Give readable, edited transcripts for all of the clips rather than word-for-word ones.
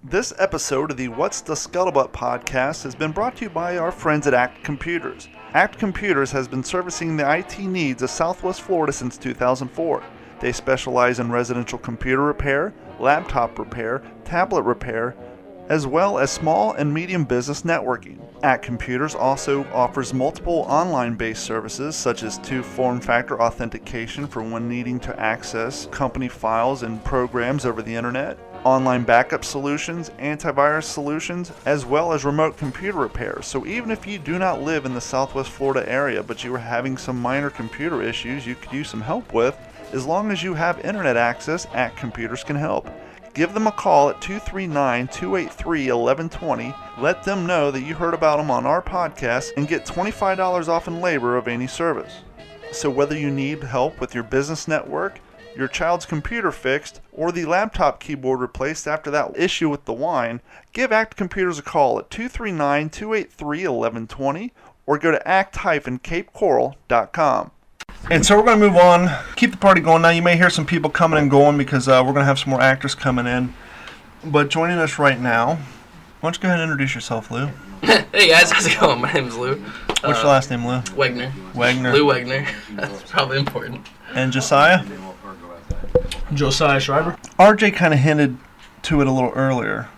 This episode of the What's the Scuttlebutt podcast has been brought to you by our friends at ACT Computers. ACT Computers has been servicing the IT needs of Southwest Florida since 2004. They specialize in residential computer repair, laptop repair, tablet repair, as well as small and medium business networking. ACT Computers also offers multiple online-based services such as two-form factor authentication for when needing to access company files and programs over the internet, online backup solutions, antivirus solutions, as well as remote computer repairs. So even if you do not live in the Southwest Florida area, but you are having some minor computer issues you could use some help with, as long as you have internet access, ACT Computers can help. Give them a call at 239-283-1120. Let them know that you heard about them on our podcast and get $25 off in labor of any service. So whether you need help with your business network, your child's computer fixed, or the laptop keyboard replaced after that issue with the wine, give ACT Computers a call at 239-283-1120 or go to act-capecoral.com. And so we're going to move on, keep the party going. Now you may hear some people coming and going because we're going to have some more actors coming in. But joining us right now, why don't you go ahead and introduce yourself, Lou? Hey guys, how's it going? My name's Lou. What's your last name, Lou? Wegner. Lou Wegner. That's probably important. And Josiah? Josiah Schreiber. RJ kind of hinted to it a little earlier,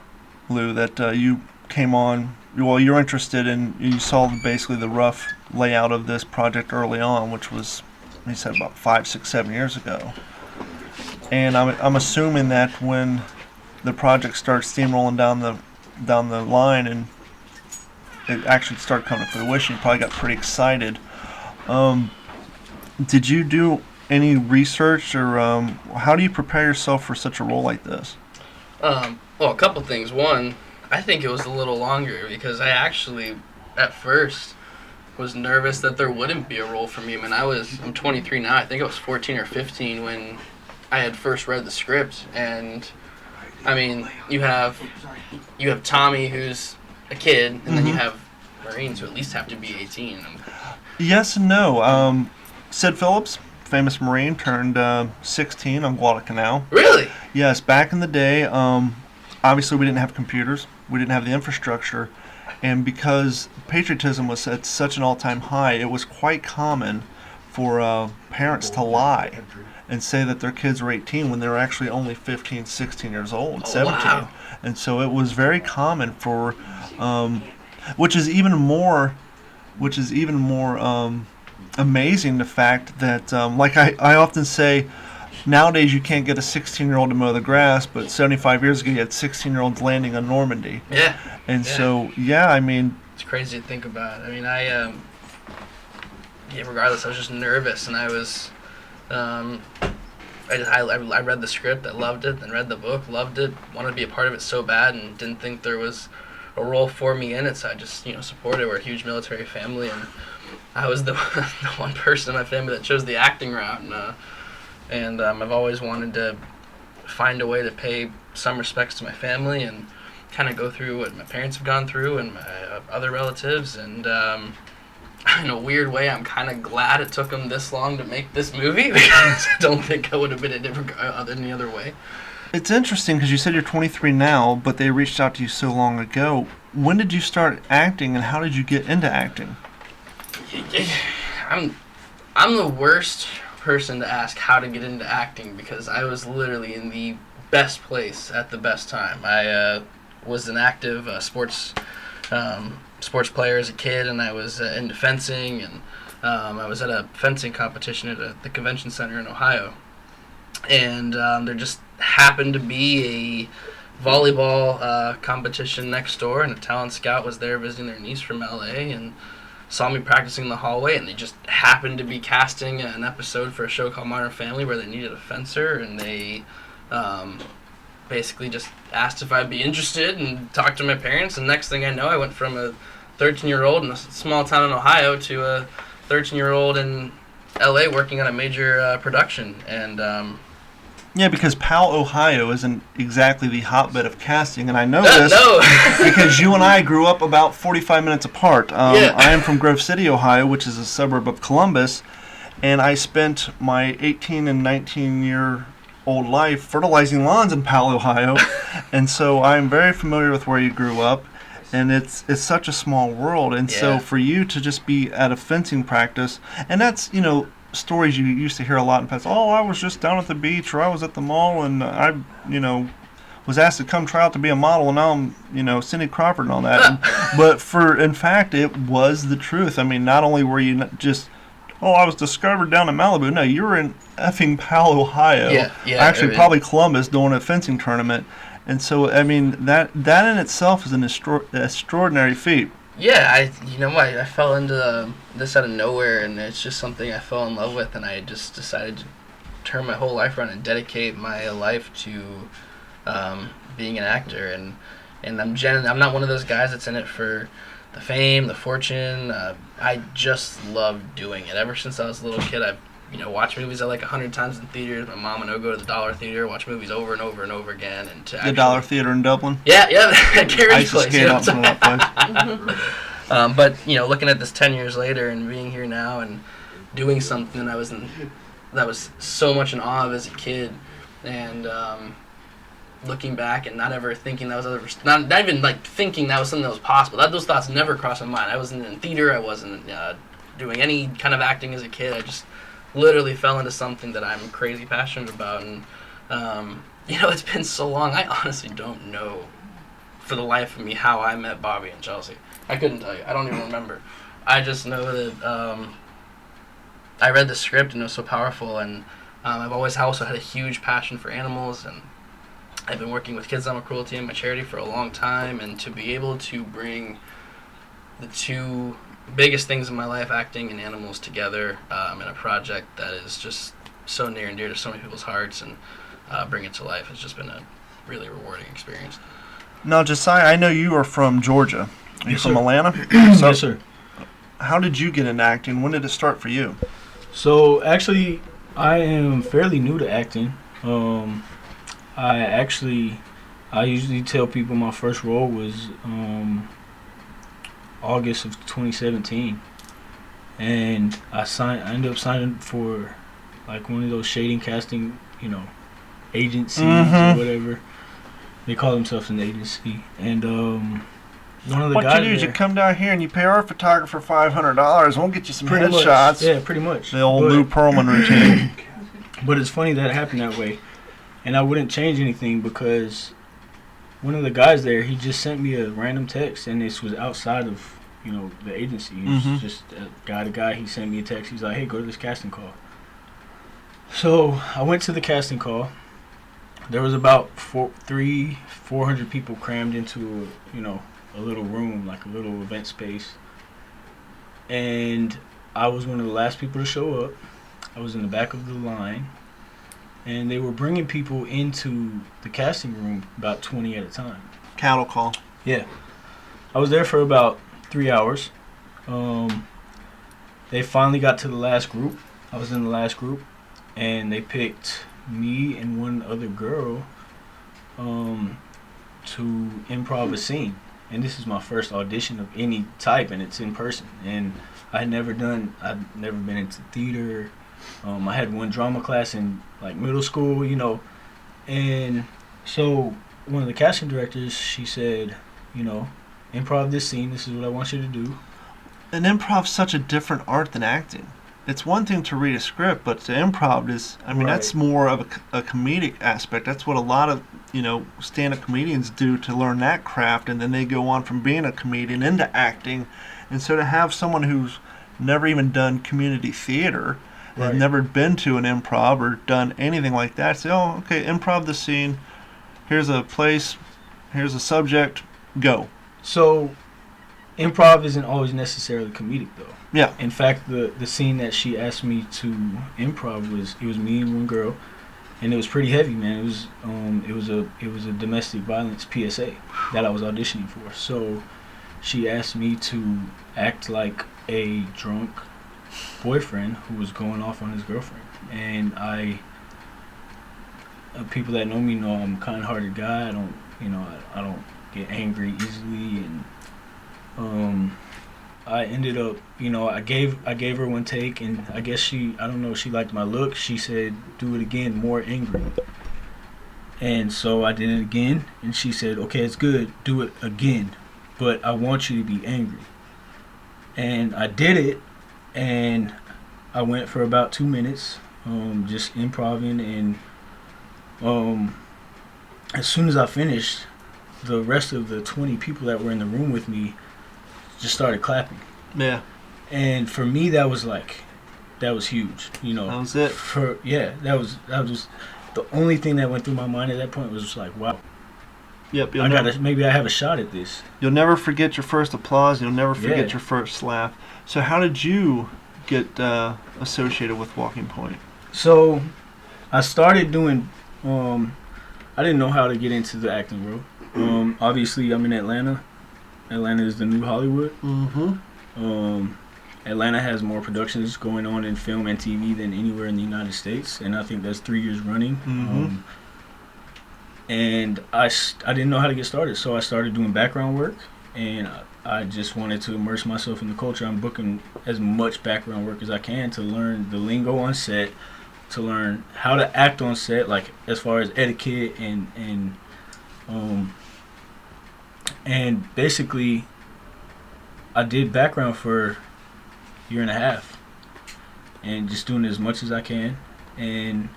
Lou, that you came on, well, you're interested in, you saw basically the rough layout of this project early on, which was, he said, about 5, 6, 7 years ago. And I'm assuming that when the project started steamrolling down the line and it actually started coming to fruition, you probably got pretty excited. Did you do any research, or how do you prepare yourself for such a role like this? Well, a couple things. One, I think it was a little longer because I actually, at first, was nervous that there wouldn't be a role for me. I mean, I'm 23 now. I think I was 14 or 15 when I had first read the script. And, I mean, you have Tommy, who's a kid, and then you have Marines who at least have to be 18. Yes and no. Sid Phillips, famous Marine, turned 16 on Guadalcanal. Really? Yes, back in the day, obviously we didn't have computers. We didn't have the infrastructure. And because patriotism was at such an all-time high, it was quite common for parents to lie and say that their kids were 18 when they were actually only 15, 16 years old, 17. Wow. And so it was very common for, which is even more amazing, the fact that, like I often say, nowadays you can't get a 16-year-old to mow the grass, but 75 years ago you had 16-year-olds landing on Normandy. Yeah. And so, yeah, I mean, it's crazy to think about. I mean, regardless, I was just nervous, and I was, I read the script, I loved it, then read the book, loved it, wanted to be a part of it so bad, and didn't think there was a role for me in it, so I just, supported it. We're a huge military family, and I was the one person in my family that chose the acting route, and I've always wanted to find a way to pay some respects to my family and kind of go through what my parents have gone through and my other relatives, and in a weird way, I'm kind of glad it took them this long to make this movie because I don't think I would have been any other way. It's interesting because you said you're 23 now, but they reached out to you so long ago. When did you start acting, and how did you get into acting? I'm the worst person to ask how to get into acting because I was literally in the best place at the best time. I was an active sports player as a kid, and I was into fencing, and I was at a fencing competition at the convention center in Ohio, and there just happened to be a volleyball competition next door, and a talent scout was there visiting their niece from LA and saw me practicing in the hallway, and they just happened to be casting an episode for a show called Modern Family where they needed a fencer, and they basically just asked if I'd be interested and talked to my parents, and next thing I know, I went from a 13-year-old in a small town in Ohio to a 13-year-old in LA working on a major production. And yeah, because Powell, Ohio isn't exactly the hotbed of casting, and I know this because you and I grew up about 45 minutes apart. I am from Grove City, Ohio, which is a suburb of Columbus, and I spent my 18 and 19 year old life fertilizing lawns in Powell, Ohio, and so I'm very familiar with where you grew up. And it's such a small world, and so for you to just be at a fencing practice, and that's, stories you used to hear a lot in the past. Oh, I was just down at the beach, or I was at the mall, and I, was asked to come try out to be a model, and now I'm, Cindy Crawford and all that. But in fact, it was the truth. I mean, not only were you just, I was discovered down in Malibu. No, you were in effing Powell, Ohio. Yeah. Actually, probably Columbus, doing a fencing tournament. And so, I mean, that in itself is an extraordinary feat. Yeah, I fell into this out of nowhere, and it's just something I fell in love with, and I just decided to turn my whole life around and dedicate my life to being an actor. And I'm not one of those guys that's in it for the fame, the fortune. I just love doing it. Ever since I was a little kid, I've watch movies I like 100 times in theaters. My mom and I would go to the Dollar Theater, watch movies over and over and over again. And the Dollar Theater in Dublin? Yeah, at Gary's place. I used to skate up from that place. But, looking at this 10 years later and being here now and doing something that was so much in awe of as a kid, and looking back and not ever thinking that was ever, not even like thinking that was something that was possible. Those thoughts never crossed my mind. I wasn't in theater. I wasn't doing any kind of acting as a kid. I just literally fell into something that I'm crazy passionate about, and it's been so long. I honestly don't know for the life of me how I met Bobby and Chelsea. I couldn't tell you. I don't even remember. I just know that I read the script and it was so powerful, and I've always also had a huge passion for animals, and I've been working with Kids Animal Cruelty in my charity for a long time, and to be able to bring the two biggest things in my life, acting and animals, together in a project that is just so near and dear to so many people's hearts, and bring it to life has just been a really rewarding experience. Now, Josiah, I know you are from Georgia. Are you from Atlanta? Yes, sir. How did you get into acting? When did it start for you? So, actually, I am fairly new to acting. I usually tell people my first role was August of 2017, and I ended up signing for like one of those shading casting, agencies or whatever. They call themselves an agency, and one of the guys. What you do is you come down here and you pay our photographer $500. We'll get you some headshots. Yeah, pretty much. The old Lou Pearlman routine. But it's funny that it happened that way, and I wouldn't change anything because one of the guys there, he just sent me a random text, and this was outside of the agency. It was just guy to guy. He sent me a text. He's like, "Hey, go to this casting call." So I went to the casting call. There was about 400 people crammed into a little room, like a little event space, and I was one of the last people to show up. I was in the back of the line, and they were bringing people into the casting room about 20 at a time. Cattle call. Yeah. I was there for about 3 hours. They finally got to the last group. I was in the last group, and they picked me and one other girl to improv a scene. And this is my first audition of any type, and it's in person. And I'd never been into theater. I had one drama class in like middle school, and so one of the casting directors, she said, improv this scene. This is what I want you to do. And improv's such a different art than acting. It's one thing to read a script, but to improv is, that's more of a comedic aspect. That's what a lot of, stand-up comedians do to learn that craft, and then they go on from being a comedian into acting. And so to have someone who's never even done community theater, has never been to an improv or done anything like that, say, oh, okay, improv the scene. Here's a place. Here's a subject. Go. So improv isn't always necessarily comedic, though. Yeah. In fact, the scene that she asked me to improv was me and one girl, and it was pretty heavy, man. It was a domestic violence PSA that I was auditioning for. So she asked me to act like a drunk boyfriend who was going off on his girlfriend, and people that know me know I'm a kind-hearted guy. I don't get angry easily, and I ended up, I gave her one take, and I guess I don't know, she liked my look. She said, do it again, more angry. And so I did it again, and she said, okay, it's good, do it again, but I want you to be angry. And I did it, and I went for about 2 minutes, just improvising, and as soon as I finished, the rest of the 20 people that were in the room with me just started clapping. Yeah. And for me, that was huge, That was it. That was the only thing that went through my mind at that point was like, wow. Yep. Maybe I have a shot at this. You'll never forget your first applause. You'll never forget Yeah. your first laugh. So how did you get associated with Walking Point? So I started doing, I didn't know how to get into the acting world. Obviously, I'm in Atlanta. Atlanta is the new Hollywood. Mm-hmm. Atlanta has more productions going on in film and TV than anywhere in the United States, and I think that's 3 years running. Mm-hmm. And I didn't know how to get started, so I started doing background work, and I just wanted to immerse myself in the culture. I'm booking as much background work as I can to learn the lingo on set, to learn how to act on set, like as far as etiquette and basically I did background for a year and a half and just doing as much as I can. And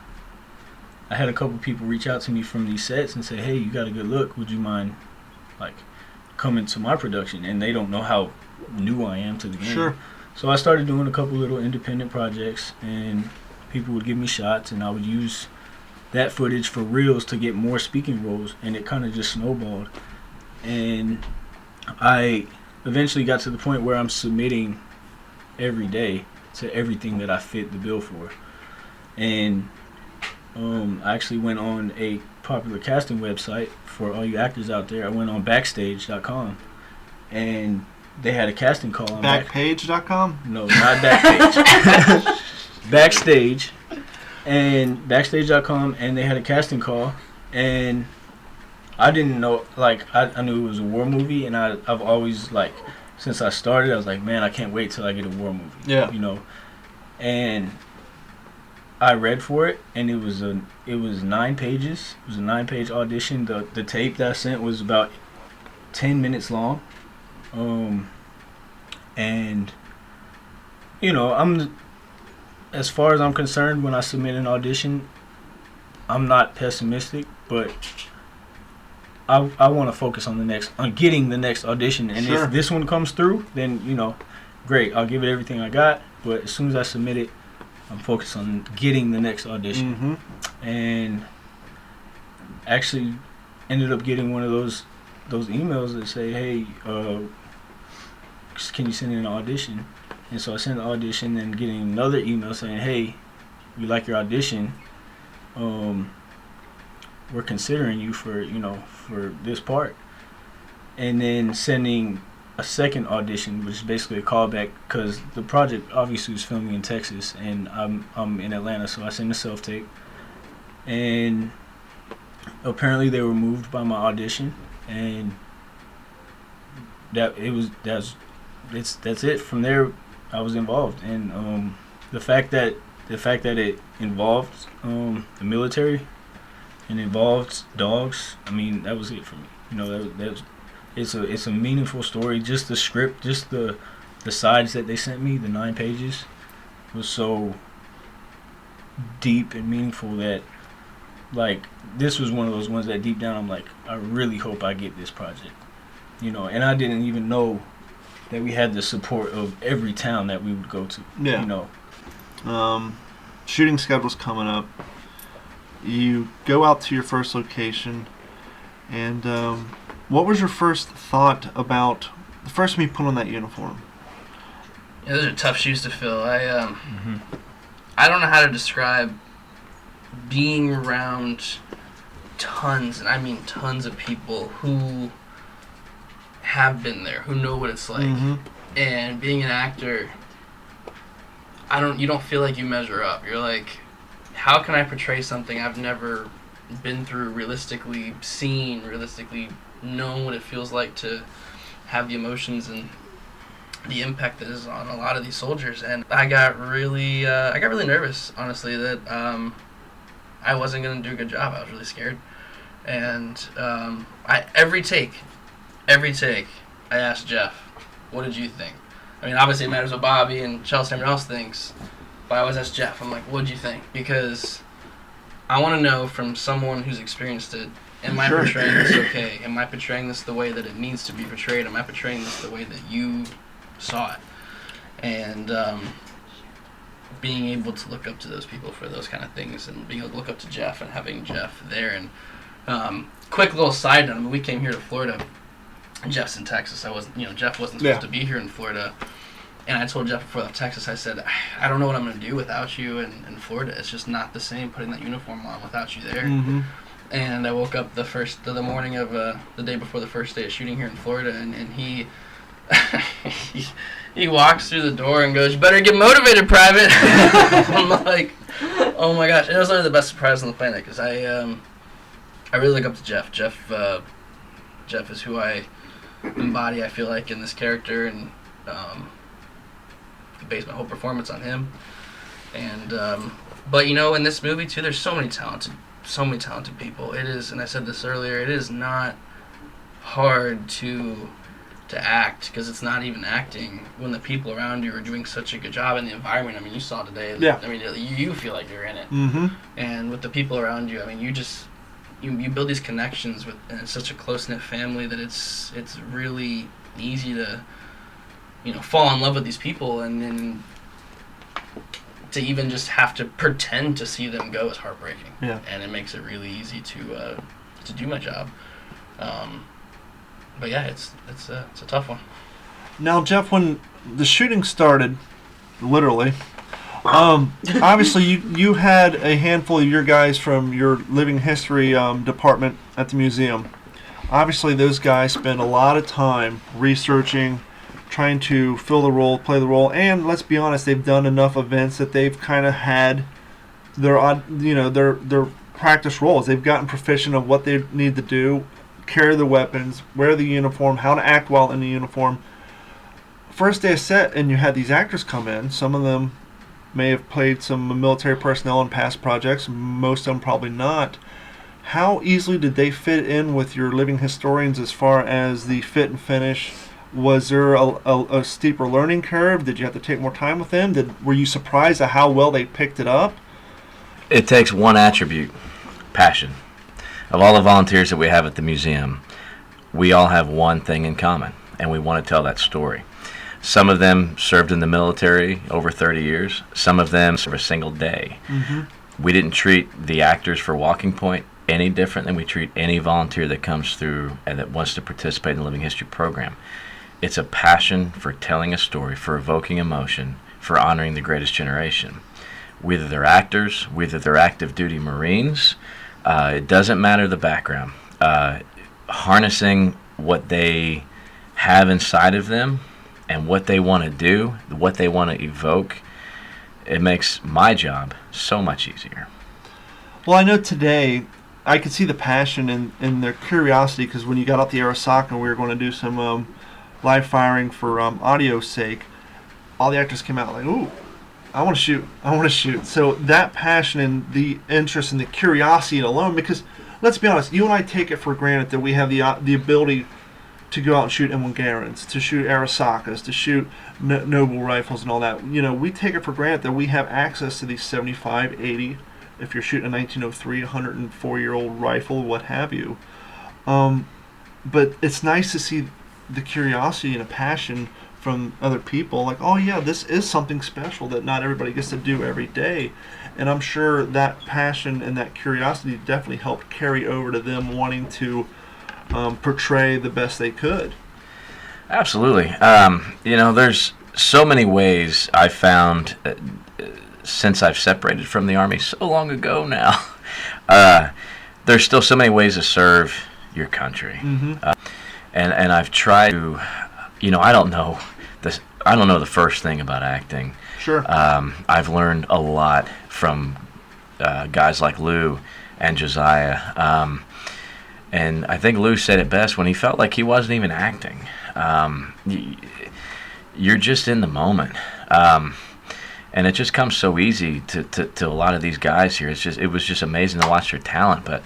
I had a couple people reach out to me from these sets and say, hey, you got a good look, would you mind like coming to my production? And they don't know how new I am to the game. Sure. So I started doing a couple little independent projects, and people would give me shots, and I would use that footage for reels to get more speaking roles, and it kind of just snowballed. And I eventually got to the point where I'm submitting every day to everything that I fit the bill for. And I actually went on a popular casting website for all you actors out there. I went on backstage.com, and they had a casting call on Backpage.com? No, not Backpage. Backstage. And Backstage.com, and they had a casting call, and I didn't know, like, I knew it was a war movie, and I've always, like, since I started, I was like, man, I can't wait till I get a war movie. Yeah. And I read for it, and it was 9 pages. It was a 9-page audition. The tape that I sent was about 10 minutes long. And as far as I'm concerned, when I submit an audition, I'm not pessimistic, but I want to focus on getting the next audition. And Sure. If this one comes through, then great, I'll give it everything I got. But as soon as I submit it, I'm focused on getting the next audition. Mm-hmm. And actually ended up getting one of those emails that say, hey, can you send in an audition? And so I sent the audition, and getting another email saying, hey, we like your audition. We're considering you for this part. And then sending a second audition, which is basically a callback, because the project obviously was filming in Texas, and I'm in Atlanta, so I sent a self-tape. And apparently they were moved by my audition, and that's it. From there, I was involved, and the fact that it involved the military and involved dogs, I mean, that was it for me. It's a meaningful story. Just the script, just the sides that they sent me, the 9 pages, was so deep and meaningful that, like, this was one of those ones that deep down I'm like, I really hope I get this project. And I didn't even know that we had the support of every town that we would go to. Yeah. Shooting schedule's coming up. You go out to your first location, and what was your first thought about the first time you put on that uniform? Yeah, those are tough shoes to fill. I don't know how to describe being around tons, and I mean tons of people who have been there, who know what it's like. Mm-hmm. And being an actor, you don't feel like you measure up. You're like, how can I portray something I've never been through, realistically seen, realistically known what it feels like to have the emotions and the impact that is on a lot of these soldiers. And I got really nervous, honestly, that I wasn't going to do a good job. I was really scared. And every take, I asked Jeff, what did you think? I mean, obviously it matters what Bobby and Chelsea and everyone else thinks, but I always ask Jeff, I'm like, what did you think? Because I want to know from someone who's experienced it, am I portraying this okay? Am I portraying this the way that it needs to be portrayed? Am I portraying this the way that you saw it? And being able to look up to those people for those kind of things, and being able to look up to Jeff and having Jeff there. And quick little side note, I mean, we came here to Florida. Jeff's in Texas. Jeff wasn't supposed to be here in Florida. And I told Jeff before I left Texas, I said, I don't know what I'm going to do without you in Florida. It's just not the same putting that uniform on without you there. Mm-hmm. And I woke up the morning of the day before the first day of shooting here in Florida, and he he walks through the door and goes, "You better get motivated, Private." I'm like, oh my gosh. And it was literally the best surprise on the planet, because I really look up to Jeff. Jeff is who I embody, I feel like, in this character, and base my whole performance on him. And but in this movie too, there's so many talented people. It is, and I said this earlier, it is not hard to act, because it's not even acting when the people around you are doing such a good job in the environment. I mean, you saw today. Yeah. I mean, you feel like you're in it. Mm-hmm. And with the people around you, I mean, you build these connections with, and it's such a close-knit family that it's really easy to fall in love with these people, and to even just have to pretend to see them go is heartbreaking. Yeah. And it makes it really easy to do my job. But yeah, it's a tough one. Now, Jeff, when the shooting started, literally, obviously you had a handful of your guys from your living history department at the museum. Obviously, those guys spend a lot of time researching, trying to fill the role, play the role, and let's be honest, they've done enough events that they've kind of had their practice roles. They've gotten proficient of what they need to do, carry the weapons, wear the uniform, how to act while in the uniform. First day of set, and you had these actors come in. Some of them may have played some military personnel in past projects, most of them probably not. How easily did they fit in with your living historians as far as the fit and finish? Was there a steeper learning curve? Did you have to take more time with them? Were you surprised at how well they picked it up? It takes one attribute: passion. Of all the volunteers that we have at the museum, we all have one thing in common, and we want to tell that story. Some of them served in the military over 30 years. Some of them served a single day. Mm-hmm. We didn't treat the actors for Walking Point any different than we treat any volunteer that comes through and that wants to participate in the Living History program. It's a passion for telling a story, for evoking emotion, for honoring the greatest generation. Whether they're actors, whether they're active duty Marines, it doesn't matter the background. Harnessing what they have inside of them and what they want to do, what they want to evoke, it makes my job so much easier. Well, I know today I could see the passion and their curiosity, because when you got out the Arasaka and we were going to do some live firing for audio's sake, all the actors came out like, ooh, I want to shoot. So that passion and the interest and the curiosity alone, because let's be honest, you and I take it for granted that we have the ability to go out and shoot M1 Garands, to shoot Arasakas, to shoot Noble rifles and all that. We take it for granted that we have access to these 75, 80, if you're shooting a 1903, 104-year-old rifle, what have you. But it's nice to see the curiosity and a passion from other people, like, oh yeah, this is something special that not everybody gets to do every day. And I'm sure that passion and that curiosity definitely helped carry over to them wanting to portray the best they could. Absolutely. There's so many ways I found since I've separated from the Army so long ago now. There's still so many ways to serve your country. Mm-hmm. And I've tried to, I don't know the first thing about acting. Sure. I've learned a lot from guys like Lou and Josiah. And I think Lou said it best when he felt like he wasn't even acting. you're just in the moment. And it just comes so easy to a lot of these guys here. It was just amazing to watch their talent. But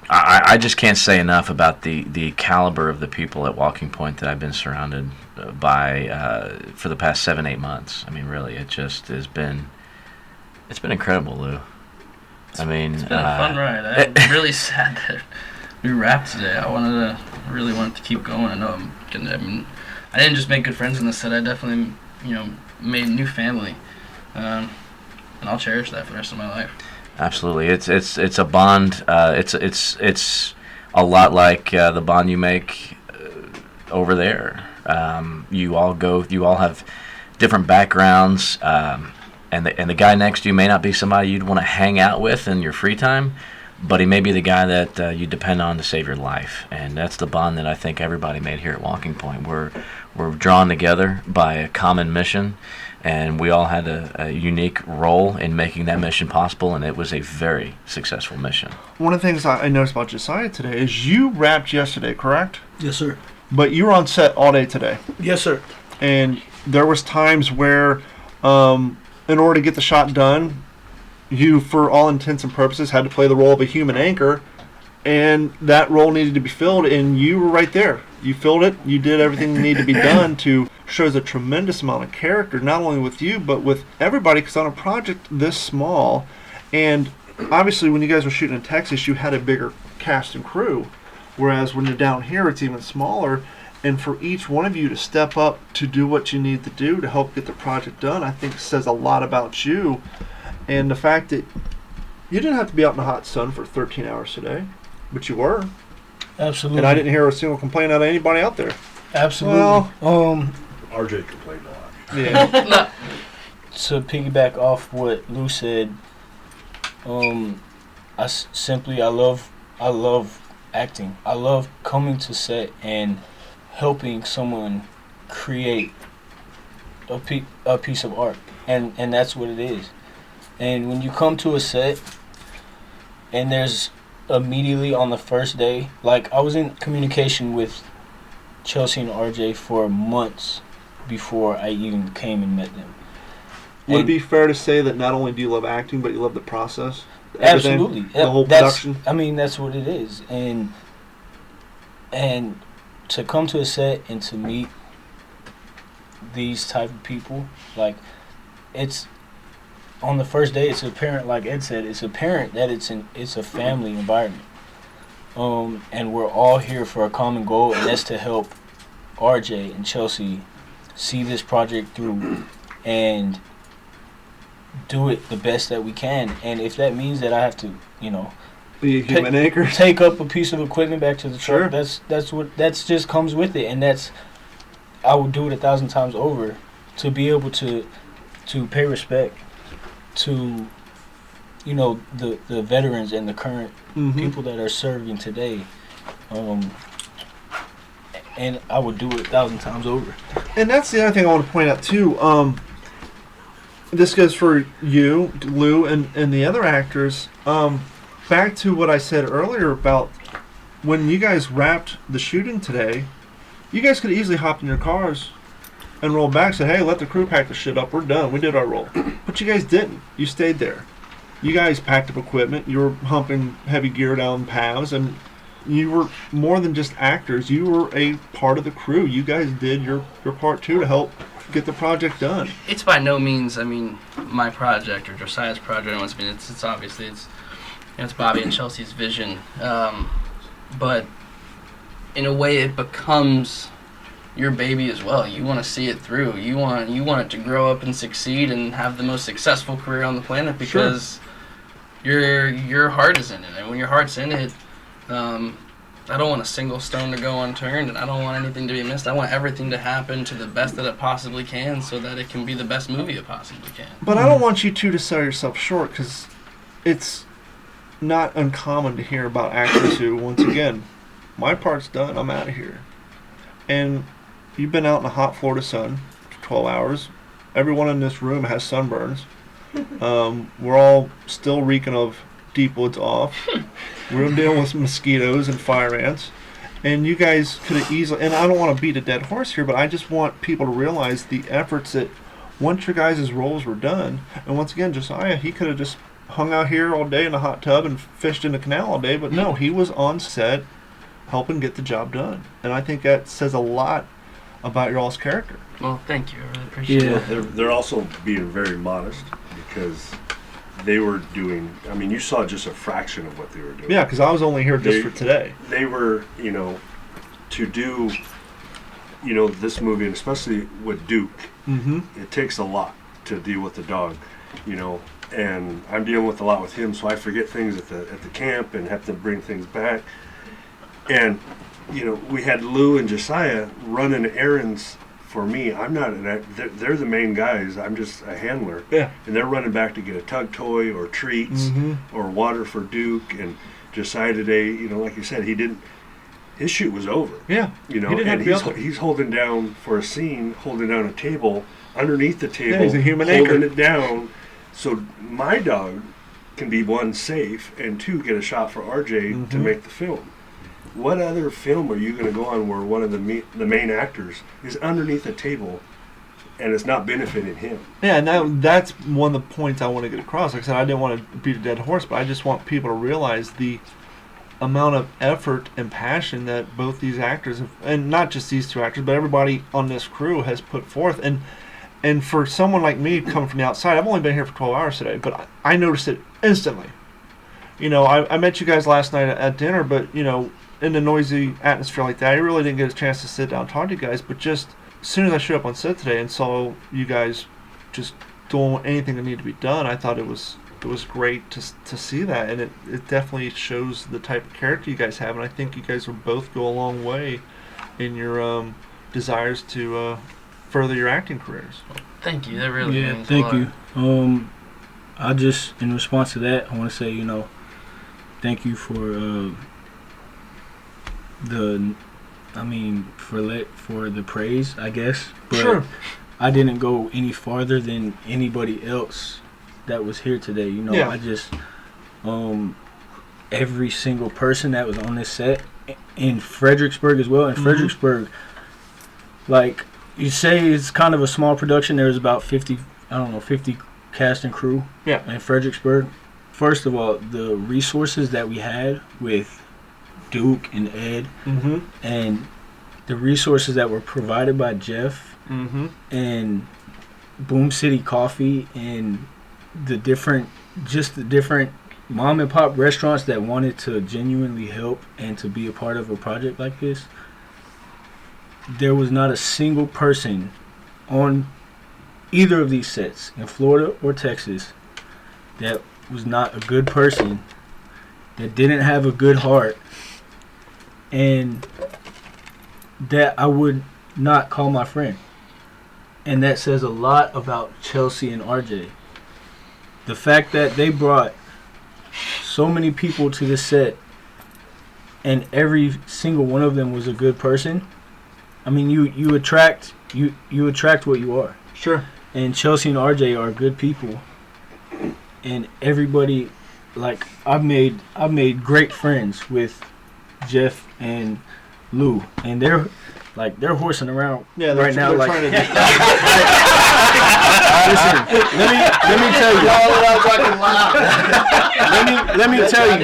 I just can't say enough about the caliber of the people at Walking Point that I've been surrounded by for the past 7-8 months. I mean, really, it's been incredible, Lou. It's been a fun ride. I'm really sad that we wrapped today. I really wanted to keep going. I didn't just make good friends in the set. I definitely, made a new family, and I'll cherish that for the rest of my life. Absolutely, it's a bond. It's a lot like the bond you make over there. You all have different backgrounds, and the guy next to you may not be somebody you'd want to hang out with in your free time, but he may be the guy that you depend on to save your life, and that's the bond that I think everybody made here at Walking Point. We're drawn together by a common mission, and we all had a unique role in making that mission possible, and it was a very successful mission. One of the things I noticed about Josiah today is you wrapped yesterday, correct? Yes, sir. But you were on set all day today. Yes, sir. And there was times where, in order to get the shot done, you, for all intents and purposes, had to play the role of a human anchor, and that role needed to be filled, and you were right there. You filled it. You did everything that needed to be done to show a tremendous amount of character, not only with you, but with everybody, because on a project this small, and obviously when you guys were shooting in Texas, you had a bigger cast and crew, whereas when you're down here, it's even smaller, and for each one of you to step up to do what you need to do to help get the project done, I think says a lot about you, and the fact that you didn't have to be out in the hot sun for 13 hours today, but you were. Absolutely. And I didn't hear a single complaint out of anybody out there. Absolutely. Well, RJ complained a lot. Yeah. To piggyback off what Lou said, I love acting. I love coming to set and helping someone create a piece of art, and that's what it is. And when you come to a set, and there's immediately on the first day, like I was in communication with Chelsea and RJ for months before I even came and met them. Would it be fair to say that not only do you love acting, but you love the process? Absolutely. The whole production? I mean, that's what it is. And to come to a set and to meet these type of people, like, it's on the first day, it's apparent, like Ed said, it's apparent that it's a family environment. And we're all here for a common goal, and that's to help RJ and Chelsea see this project through and do it the best that we can. And if that means that I have to, be a human anchor, take up a piece of equipment back to the truck, Sure. that's just comes with it, and I would do it 1,000 times over to be able to pay respect to the veterans and the current people that are serving today, and I would do it 1,000 times over. And that's the other thing I want to point out too. This goes for you, Lou, and the other actors. Back to what I said earlier about when you guys wrapped the shooting today, you guys could easily hop in your cars and roll back and say, hey, let the crew pack the shit up. We're done. We did our role. But you guys didn't. You stayed there. You guys packed up equipment. You were humping heavy gear down paths, and you were more than just actors. You were a part of the crew. You guys did your part too to help get the project done. It's by no means, my project or Josiah's project. It's obviously it's Bobby and Chelsea's vision, but in a way it becomes your baby as well. You want to see it through. You want it to grow up and succeed and have the most successful career on the planet because your heart is in it. And when your heart's in it, I don't want a single stone to go unturned, and I don't want anything to be missed. I want everything to happen to the best that it possibly can so that it can be the best movie it possibly can. But I don't want you two to sell yourself short, because it's not uncommon to hear about actors who, once again, my part's done, I'm out of here. And you've been out in the hot Florida sun for 12 hours. Everyone in this room has sunburns. We're all still reeking of Deep Woods Off. We're dealing with mosquitoes and fire ants. And you guys could have easily, and I don't want to beat a dead horse here, but I just want people to realize the efforts that once your guys' roles were done, and once again, Josiah, he could have just hung out here all day in a hot tub and fished in the canal all day, but no, he was on set helping get the job done. And I think that says a lot about your all's character. Well, thank you. I really appreciate it. They're also being very modest because they were doing, I mean, you saw just a fraction of what they were doing. Yeah, because I was only here just for today. They were, to do, this movie, and especially with Duke, it takes a lot to deal with the dog, and I'm dealing with a lot with him, so I forget things at the camp and have to bring things back. And, we had Lou and Josiah running errands for me. I'm not they're the main guys. I'm just a handler. Yeah. And they're running back to get a tug toy or treats or water for Duke. And Josiah today, like you said, his shoot was over. Yeah. He didn't have to be out there. He's holding down for a scene, holding down a table, underneath the table, he's a human holding anchor. it down. So my dog can be, one, safe, and two, get a shot for RJ to make the film. What other film are you going to go on where one of the main actors is underneath a table and it's not benefiting him? Yeah, and that's one of the points I want to get across. Like I said, I didn't want to beat a dead horse, but I just want people to realize the amount of effort and passion that both these actors have, and not just these two actors, but everybody on this crew has put forth. And for someone like me coming from the outside, I've only been here for 12 hours today, but I noticed it instantly. I met you guys last night at dinner, but, in a noisy atmosphere like that, I really didn't get a chance to sit down and talk to you guys. But just as soon as I showed up on set today and saw you guys just doing anything that needed to be done, I thought it was great to see that, and it definitely shows the type of character you guys have, and I think you guys will both go a long way in your desires to further your acting careers. Thank you. That really means thank a lot. you. I just, in response to that, I want to say, thank you for for the praise, I guess. But sure. I didn't go any farther than anybody else that was here today. Yeah. I just every single person that was on this set in Fredericksburg as well. In Fredericksburg, like you say, it's kind of a small production. There's about 50 cast and crew. Yeah. In Fredericksburg. First of all, the resources that we had with Duke and Ed, and the resources that were provided by Jeff and Boom City Coffee and the different mom and pop restaurants that wanted to genuinely help and to be a part of a project like this. There was not a single person on either of these sets in Florida or Texas that was not a good person, that didn't have a good heart, and that I would not call my friend. And that says a lot about Chelsea and RJ. The fact that they brought so many people to the set and every single one of them was a good person. I mean, you attract what you are. Sure. And Chelsea and RJ are good people. And everybody, like, I've made great friends with Jeff and Lou, and they're horsing around right now. Like, trying to listen, let me tell you. Let me tell you.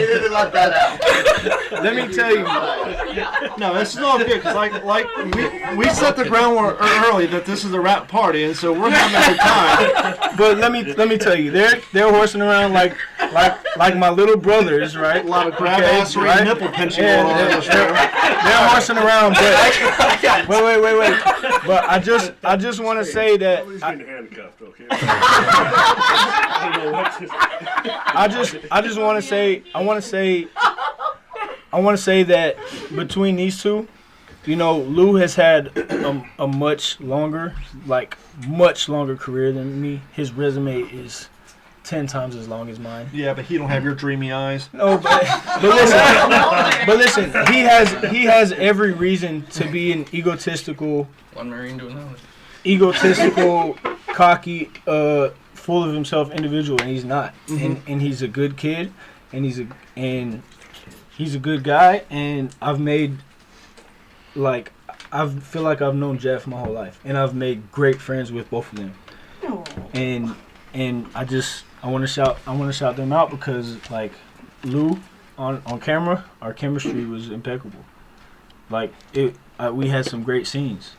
Let me tell you. No, this is all good because like we set the groundwork early that this is a rap party, and so we're having a good time. But let me tell you, they're horsing around like my little brothers, right? A lot of grab-assery, right? nipple pinching going on in the show. They're horsing around, but wait. But I just want to say that He's getting handcuffed, okay? I just want to say that between these two, Lou has had a much longer career than me. His resume is 10 times as long as mine. Yeah, but he don't have your dreamy eyes. No, but listen, he has every reason to be an egotistical, One Marine to another. cocky, full of himself individual, and he's not. And he's a good kid, and he's a good guy, and I've made like I feel like I've known Jeff my whole life, and I've made great friends with both of them. And I want to shout them out because like Lou on camera, our chemistry was impeccable. Like we had some great scenes,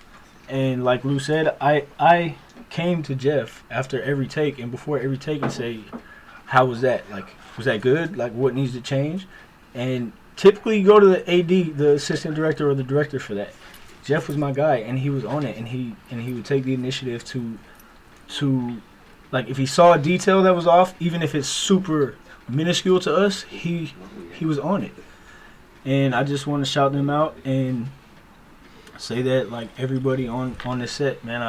and like Lou said, I came to Jeff after every take and before every take and say, how was that? Like, was that good? Like, what needs to change? And typically you go to the AD, the assistant director or the director for that. Jeff was my guy, and he was on it, and he would take the initiative to like if he saw a detail that was off, even if it's super minuscule to us, he was on it. And I just want to shout them out and say that like everybody on the set, man,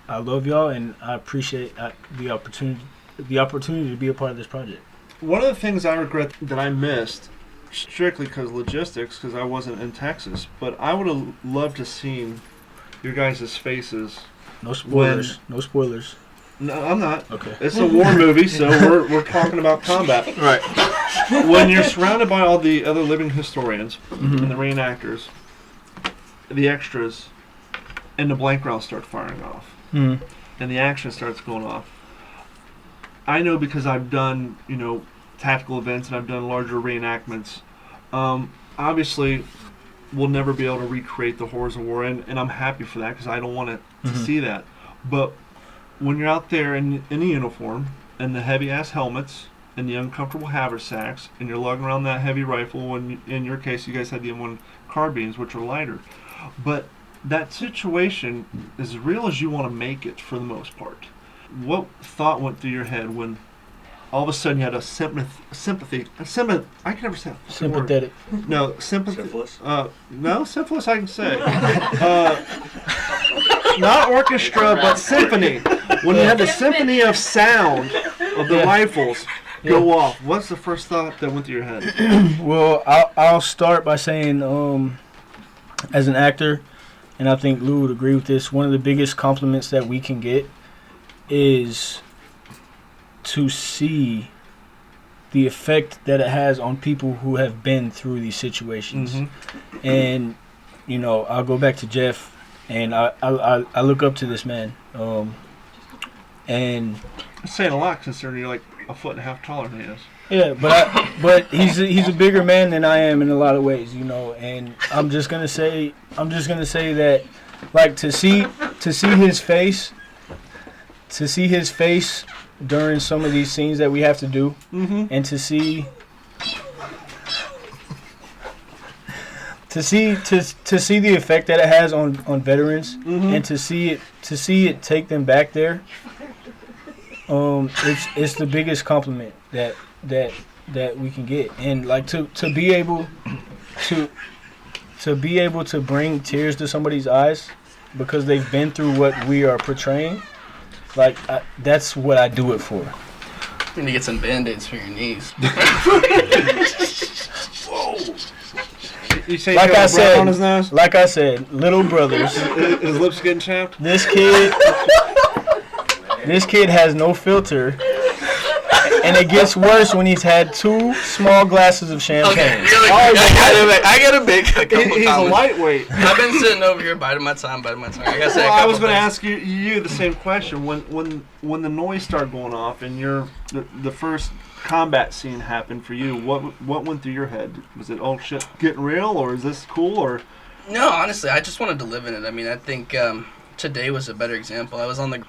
I love y'all, and I appreciate the opportunity to be a part of this project. One of the things I regret that I missed, strictly because logistics, because I wasn't in Texas, but I would have loved to seen your guys' faces. No spoilers. No spoilers. No, I'm not. Okay. It's a war movie, so we're talking about combat. Right. When you're surrounded by all the other living historians and the reenactors, the extras, and the blank rounds start firing off, and the action starts going off. I know because I've done, tactical events and I've done larger reenactments. Obviously, we'll never be able to recreate the horrors of war, and I'm happy for that because I don't want to see that. But when you're out there in the uniform and the heavy-ass helmets and the uncomfortable haversacks, and you're lugging around that heavy rifle, and in your case, you guys had the M1 carbines, which are lighter. But that situation, as real as you want to make it for the most part, what thought went through your head when all of a sudden you had a sympathy, I can never say that Sympathetic. word. No, sympathy. Syphilis? No, syphilis I can say. Not orchestra, but symphony. When you had the symphony of sound of the rifles go off, what's the first thought that went through your head? Well, I'll start by saying, as an actor, and I think Lou would agree with this, one of the biggest compliments that we can get is to see the effect that it has on people who have been through these situations. And, I'll go back to Jeff, and I look up to this man. And It's saying a lot considering you're like a foot and a half taller than he is. yeah, but he's a bigger man than I am in a lot of ways, and I'm just gonna say that, like, to see his face during some of these scenes that we have to do, and to see the effect that it has on veterans, and to see it take them back there, it's the biggest compliment that we can get. And like to be able to bring tears to somebody's eyes because they've been through what we are portraying, like that's what I do it for. You need to get some band-aids for your knees. You say Like I said, on his nose? like I said, little brothers. His lips getting chapped? This kid has no filter, and it gets worse when he's had 2 small glasses of champagne. I gotta make a couple He's a comments. lightweight. I've been sitting over here biding my time. I gotta say. Well, I was going to ask you the same question. When the noise started going off and the first combat scene happened for you, what went through your head? Was it, oh shit, getting real, or is this cool, or? No, honestly, I just wanted to live in it. I mean, I think today was a better example. I was on the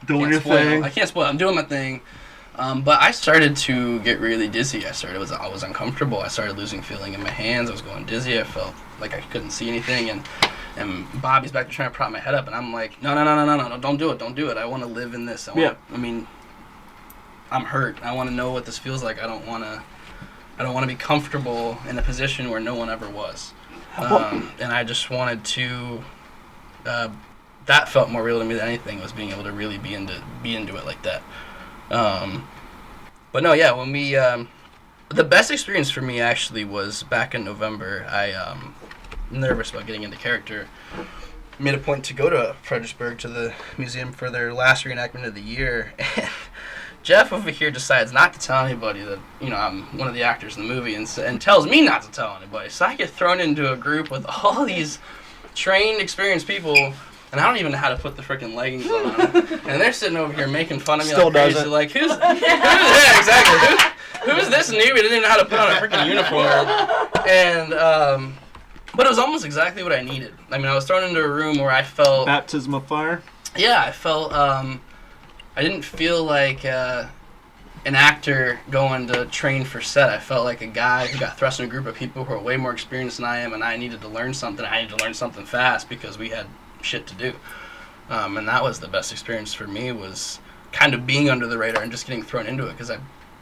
Doing your thing. I can't spoil. I'm doing my thing. But I started to get really dizzy. I was uncomfortable. I started losing feeling in my hands. I was going dizzy. I felt like I couldn't see anything. And Bobby's back there trying to prop my head up. And I'm like, no, don't do it. I want to live in this. I'm hurt. I want to know what this feels like. I don't want to be comfortable in a position where no one ever was. And I just wanted to. That felt more real to me than anything, was being able to really be into it like that. But no, yeah, when we the best experience for me actually was back in November. I'm nervous about getting into character. Made a point to go to Fredericksburg to the museum for their last reenactment of the year, and Jeff over here decides not to tell anybody that, I'm one of the actors in the movie and tells me not to tell anybody. So I get thrown into a group with all these trained, experienced people, and I don't even know how to put the freaking leggings on. And they're sitting over here making fun of me like crazy. Like, who's yeah, exactly. Who's this newbie that didn't even know how to put on a freaking uniform? And, but it was almost exactly what I needed. I mean, I was thrown into a room where I felt... Baptism of fire? Yeah, I felt... I didn't feel like an actor going to train for set. I felt like a guy who got thrust in a group of people who are way more experienced than I am, and I needed to learn something. I needed to learn something fast because we had shit to do. And that was the best experience for me, was kind of being under the radar and just getting thrown into it, because I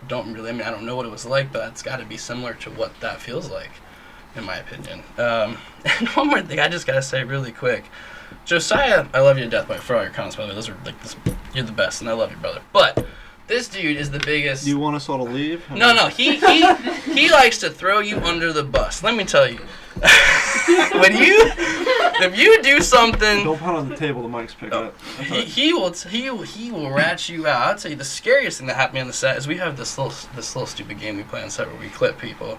don't know what it was like, but it's got to be similar to what that feels like, in my opinion. And one more thing I just got to say really quick. Josiah, I love you to death, for all your comments, by the way. Those are you're the best, and I love you, brother. But this dude is the biggest. You want us all to leave? No. He likes to throw you under the bus. Let me tell you, if you do something, don't put on the table. The mic's picking up. He will rat you out. I'll tell you, the scariest thing that happened to me on the set is we have this little stupid game we play on set where we clip people.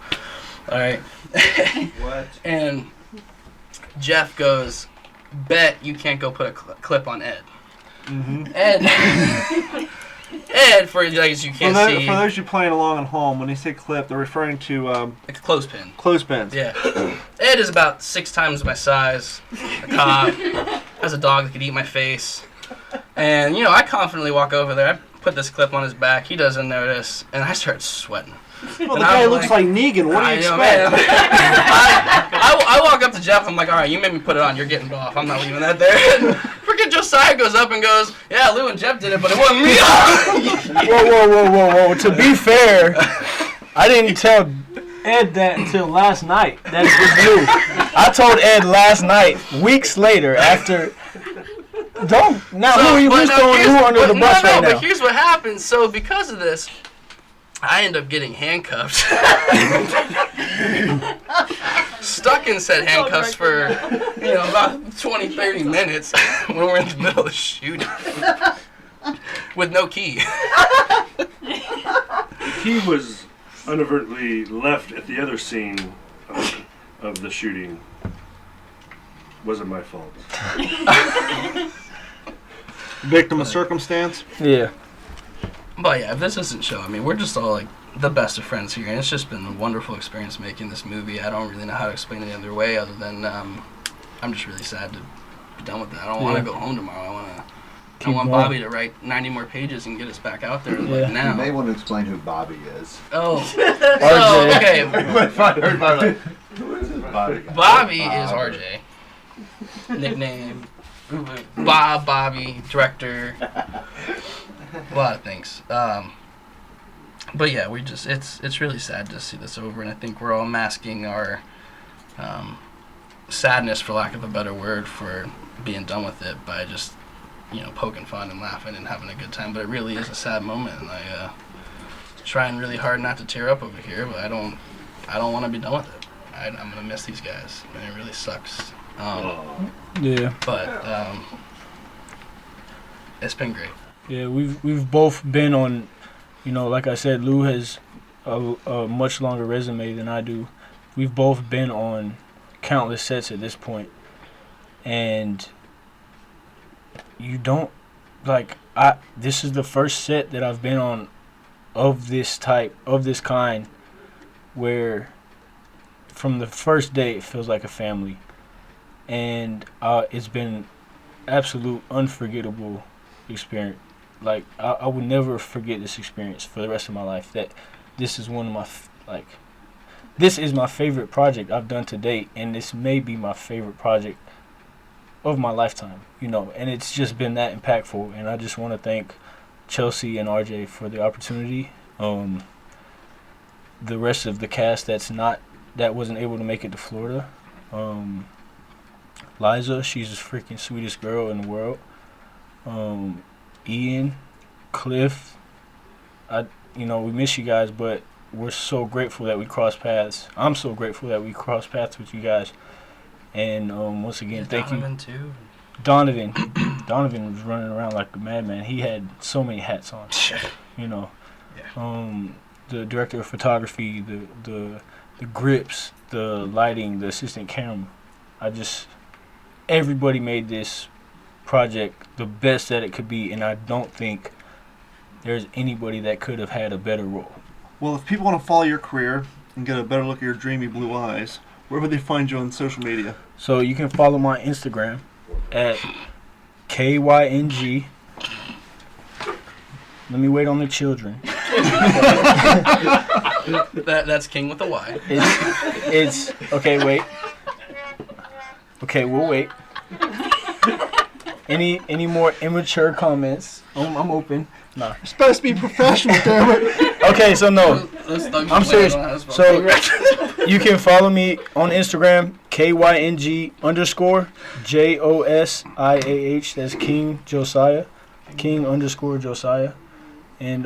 All right. What? And Jeff goes, bet you can't go put a clip on Ed. Mm-hmm. Ed, for as you can't see. For those you playing along at home, when they say clip, they're referring to like a clothespin. Clothespins. Yeah. Ed is about 6 times my size. A cop. Has a dog that could eat my face. And I confidently walk over there. I put this clip on his back. He doesn't notice, and I start sweating. Well, the guy looks like Negan. What do you expect? I walk up to Jeff. I'm like, all right, you made me put it on. You're getting it off. I'm not leaving that there. Freaking Josiah goes up and goes, yeah, Lou and Jeff did it, but it wasn't me. Whoa. To be fair, I didn't tell Ed that until last night. That it was Lou. I told Ed last night, weeks later, after... Who's throwing who under the bus right now? But here's what happens. So because of this, I end up getting handcuffed. Stuck in said handcuffs for, about 20, 30 minutes when we're in the middle of the shooting. With no key. He was inadvertently left at the other scene of the shooting. Wasn't my fault. Victim of circumstance? Yeah. But yeah, if this isn't show, we're just all like the best of friends here, and it's just been a wonderful experience making this movie. I don't really know how to explain it any other way other than I'm just really sad to be done with it. I don't want to go home tomorrow. I want Bobby to write 90 more pages and get us back out there like now. You may want to explain who Bobby is. Oh, so, okay. Everybody who is this Bobby? Bobby is RJ. Nickname. Bobby, director. A lot of things. But yeah, it's really sad to see this over, and I think we're all masking our sadness, for lack of a better word, for being done with it by just poking fun and laughing and having a good time. But it really is a sad moment, and I trying really hard not to tear up over here, but I don't want to be done with it. I'm gonna miss these guys, and it really sucks. Yeah. But it's been great. Yeah, we've both been on, like I said, Lou has a much longer resume than I do. We've both been on countless sets at this point, and you don't this is the first set that I've been on of this kind, where from the first day it feels like a family, and it's been absolute unforgettable experience. Like I would never forget this experience for the rest of my life. That this is one of my this is my favorite project I've done to date, and this may be my favorite project of my lifetime. And it's just been that impactful. And I just want to thank Chelsea and RJ for the opportunity. The rest of the cast that wasn't able to make it to Florida. Liza, she's the freaking sweetest girl in the world. Ian, Cliff, we miss you guys, but we're so grateful that we crossed paths. I'm so grateful that we crossed paths with you guys. And once again, thank you. Too. Donovan was running around like a madman. He had so many hats on. You know, Yeah. the director of photography, the grips, the lighting, the assistant camera. Everybody made this project the best that it could be, and I don't think there's anybody that could have had a better role. Well, if people want to follow your career and get a better look at your dreamy blue eyes, where would they find you on social media? So you can follow my Instagram at KYNG. Let me wait on the children. That's King with a Y. It's okay. Wait. Okay, we'll wait. Any more immature comments? I'm open. Nah. You're supposed to be professional, damn it. Okay, so no. I'm serious. So you can follow me on Instagram, KYNG_JOSIAH. That's King Josiah. King_Josiah. And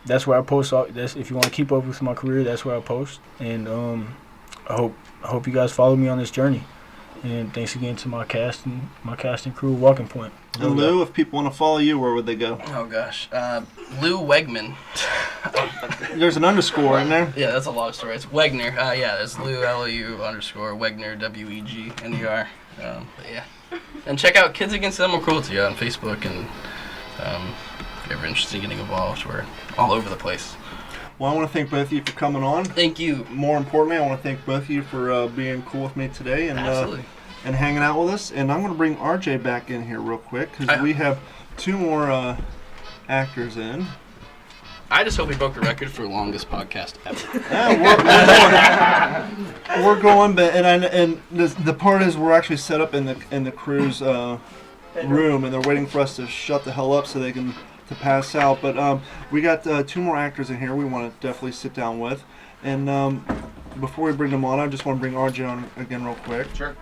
that's where I post. That's if you want to keep up with my career. That's where I post. And I hope you guys follow me on this journey. And thanks again to my casting crew, Walking Point. And Lou, if people want to follow you, where would they go? Oh gosh, Lou Wegman. There's an underscore in there. Yeah, that's a long story. It's Wegner. Yeah, there's Lou LOU_Wegner WEGNER. Yeah, and check out Kids Against Animal Cruelty on Facebook, and if you're ever interested in getting involved, we're all over the place. Well, I want to thank both of you for coming on. Thank you. More importantly, I want to thank both of you for being cool with me today and hanging out with us. And I'm going to bring RJ back in here real quick because we have two more actors in. I just hope we broke the record for longest podcast ever. Yeah, we're going, but the part is we're actually set up in the crew's room, and they're waiting for us to shut the hell up so they can pass out. But we got two more actors in here we want to definitely sit down with. And before we bring them on, I just want to bring RJ on again real quick. Sure.